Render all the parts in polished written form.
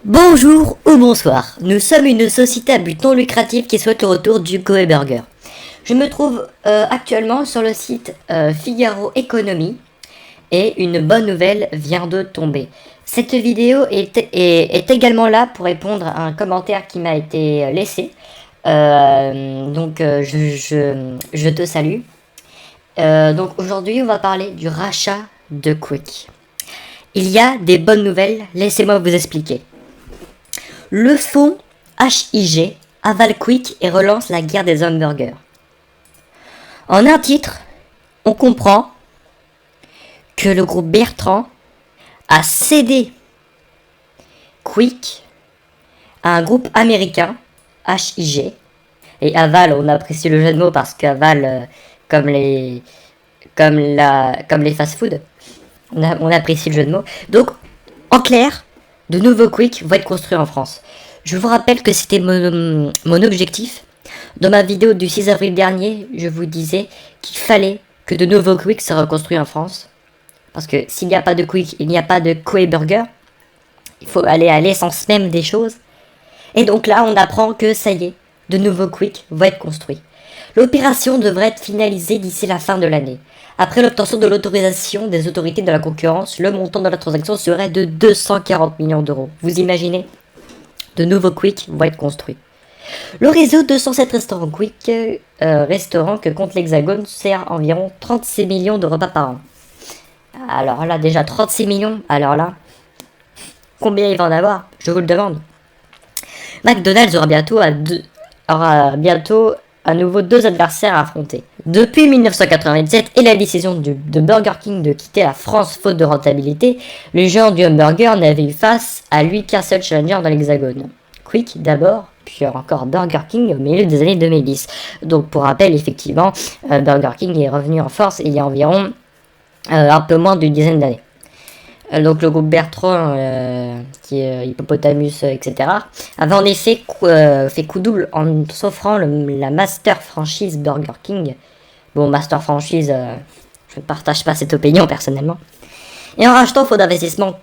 Bonjour ou bonsoir, nous sommes une société à but non lucratif qui souhaite le retour du Koei Burger. Je me trouve actuellement sur le site Figaro Économie et une bonne nouvelle vient de tomber. Cette vidéo est également là pour répondre à un commentaire qui m'a été laissé. Je te salue. Donc aujourd'hui on va parler du rachat de Quick. Il y a des bonnes nouvelles, laissez-moi vous expliquer. Le fonds HIG avale Quick et relance la guerre des hamburgers. En un titre, on comprend que le groupe Bertrand a cédé Quick à un groupe américain, HIG, et aval, on apprécie le jeu de mots parce qu'aval, comme les fast-food, on apprécie le jeu de mots. Donc, en clair, de nouveaux Quick vont être construits en France. Je vous rappelle que c'était mon objectif. Dans ma vidéo du 6 avril dernier, je vous disais qu'il fallait que de nouveaux Quick soient reconstruits en France. Parce que s'il n'y a pas de Quick, il n'y a pas de Koei Burger. Il faut aller à l'essence même des choses. Et donc là, on apprend que ça y est, de nouveaux Quick vont être construits. L'opération devrait être finalisée d'ici la fin de l'année. Après l'obtention de l'autorisation des autorités de la concurrence, le montant de la transaction serait de 240 millions d'euros. Vous imaginez? De nouveaux Quick vont être construits. Le réseau 207 restaurants Quick, restaurants que compte l'Hexagone, sert environ 36 millions de repas par an. Alors là, déjà 36 millions, alors là, combien il va en avoir? Je vous le demande. McDonald's aura bientôt à nouveau deux adversaires à affronter. Depuis 1997 et la décision de Burger King de quitter la France faute de rentabilité, le géant du hamburger n'avait eu face à lui qu'un seul challenger dans l'Hexagone. Quick d'abord, puis encore Burger King au milieu des années 2010. Donc pour rappel, effectivement, Burger King est revenu en force il y a environ un peu moins d'une dizaine d'années. Donc le groupe Bertrand, qui est Hippopotamus, etc., avait en effet fait coup double en s'offrant la Master Franchise Burger King. Bon, Master Franchise, je ne partage pas cette opinion personnellement. Et en rachetant faux d'investissement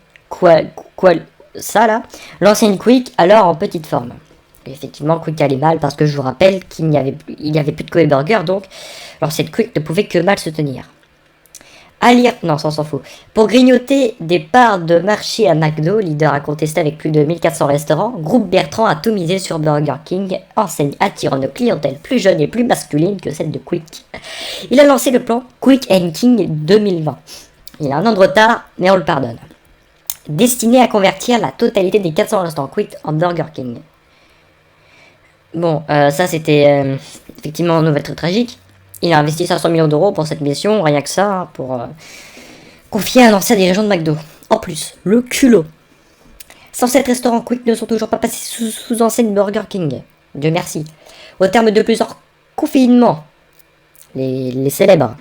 l'ancienne Quick alors en petite forme. Et effectivement, Quick allait mal parce que je vous rappelle qu'il n'y avait plus de Koei Burger, donc l'ancienne Quick ne pouvait que mal se tenir. Non, ça on s'en fout. Pour grignoter des parts de marché à McDo, leader incontesté avec plus de 1400 restaurants, Groupe Bertrand a tout misé sur Burger King, enseigne attirant une clientèle plus jeune et plus masculine que celle de Quick. Il a lancé le plan Quick & King 2020. Il a un an de retard, mais on le pardonne. Destiné à convertir la totalité des 400 restaurants Quick en Burger King. Bon, ça c'était effectivement une nouvelle très tragique. Il a investi 500 millions d'euros pour cette mission, rien que ça, pour confier à un ancien dirigeant de McDo. En plus, le culot. 107 restaurants Quick ne sont toujours pas passés sous enseigne Burger King. Dieu merci. Au terme de plusieurs confinements, les célèbres,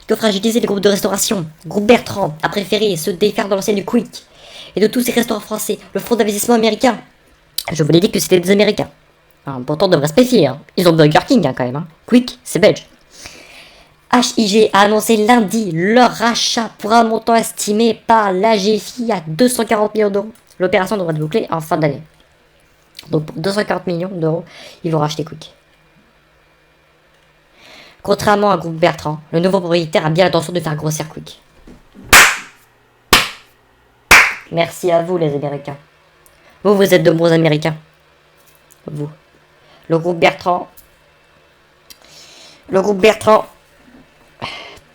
qui ont fragilisé les groupes de restauration, Groupe Bertrand a préféré se défaire de l'enseigne Quick et de tous ces restaurants français, le fonds d'investissement américain. Je vous l'ai dit que c'était des Américains. Pourtant, on devrait se méfier. Ils ont Burger King quand même. Quick, c'est belge. HIG a annoncé lundi leur rachat pour un montant estimé par l'AGFI à 240 millions d'euros. L'opération devrait être bouclée en fin d'année. Donc pour 240 millions d'euros, ils vont racheter Quick. Contrairement à Groupe Bertrand, le nouveau propriétaire a bien l'intention de faire grossir Quick. Merci à vous les Américains. Vous êtes de bons Américains. Vous. Le groupe Bertrand,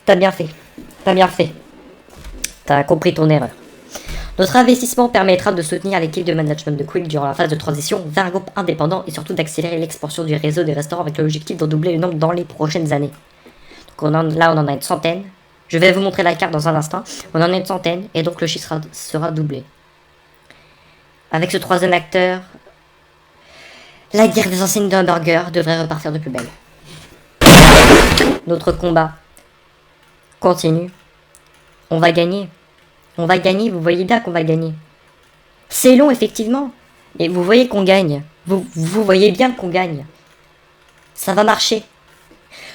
t'as bien fait. T'as compris ton erreur. Notre investissement permettra de soutenir l'équipe de management de Quick durant la phase de transition vers un groupe indépendant et surtout d'accélérer l'expansion du réseau des restaurants avec l'objectif d'en doubler le nombre dans les prochaines années. Donc là, on en a une centaine. Je vais vous montrer la carte dans un instant. On en a une centaine et donc le chiffre sera doublé. Avec ce troisième acteur, la guerre des enseignes d'un burger devrait repartir de plus belle. Notre combat continue. On va gagner. Vous voyez bien qu'on va gagner. C'est long, effectivement. Mais vous voyez qu'on gagne. Vous voyez bien qu'on gagne. Ça va marcher.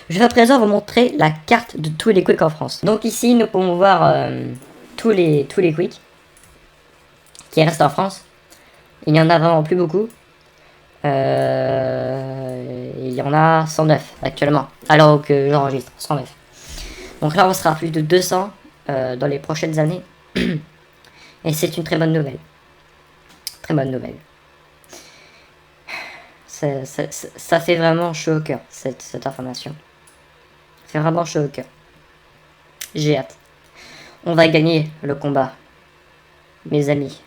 Je vais à présent vous montrer la carte de tous les Quick en France. Donc ici, nous pouvons voir tous les Quick qui restent en France. Il y en a vraiment plus beaucoup. Il y en a 109 actuellement, alors que j'enregistre, 109. Donc là, on sera à plus de 200 dans les prochaines années. Et c'est une très bonne nouvelle. Très bonne nouvelle. Ça fait vraiment chaud au cœur, cette information. Ça fait vraiment chaud au cœur. J'ai hâte. On va gagner le combat, mes amis.